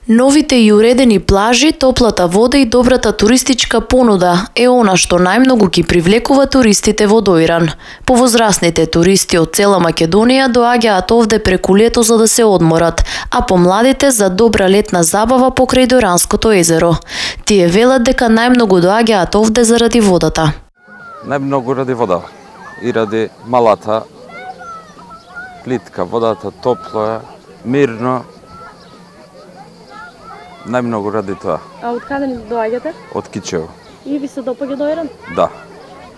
Новите и уредени плажи, топлата вода и добрата туристичка понуда е она што најмногу ги привлекува туристите во Доиран. Повозрасните туристи од цела Македонија доаѓаат овде преку лето за да се одморат, а помладите за добра летна забава покрај Доиранското езеро. Тие велат дека најмногу доаѓаат овде заради водата. Најмногу ради вода и ради малата плитка, водата топла, мирно. Најмногу ради тоа. А од каде ни доаѓате? Од Кичево. И ви се допаѓа Доиран? Да.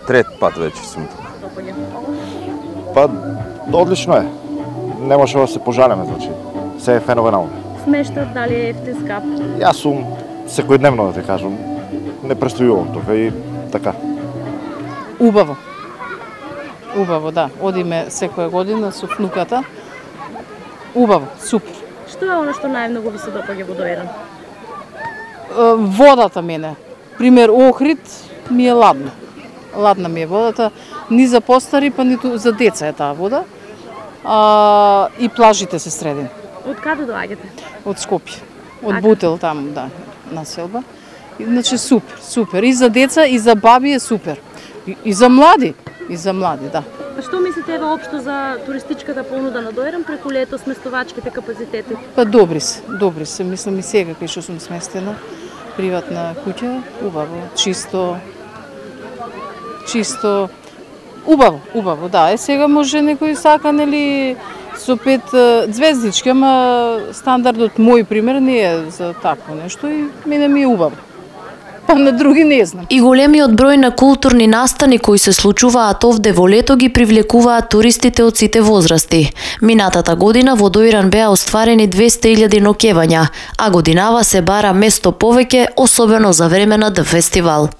Трет пат веќе сум тука. Допаѓа. Па, одлично е. Не може да се пожалиме, значи. Се е феноменално. Смештат, дали е ефтин, скап? Јас сум секојдневно, да ти кажам. Не престојувам тука и така. Убаво. Убаво, да. Одиме секоја година со внуката. Убаво, супер. Што е она што најмногу ви се допаѓа во Доиран? Водата мене. Пример Охрид ми е ладно. Ладна ми е водата. Ни за постари, па ниту за деца е таа вода. И плажите се средини. Од каде доаѓате? Од Скопје. Од Бутел там, да, населба. Значи супер, супер. И за деца, и за баби е супер. И за млади. И за млади, да. А што мислите ева општо за туристичката понуда на Доиран преку лето, сместовачките капацитети? Па добри се. Мислам и сега кај што сум сместена. Приватна куќа, убаво, чисто. Убаво, да. Сега може некој сака, нели, со 5 звездички, ама стандардот мој пример не е за такво нешто и мене ми е убаво. Па на други не знам. И големиот број на културни настани кои се случуваат овде во лето ги привлекуваат туристите од сите возрасти. Минатата година во Доиран беа остварени 200.000 ноќевања, а годинава се бара место повеќе, особено за време на фестивал.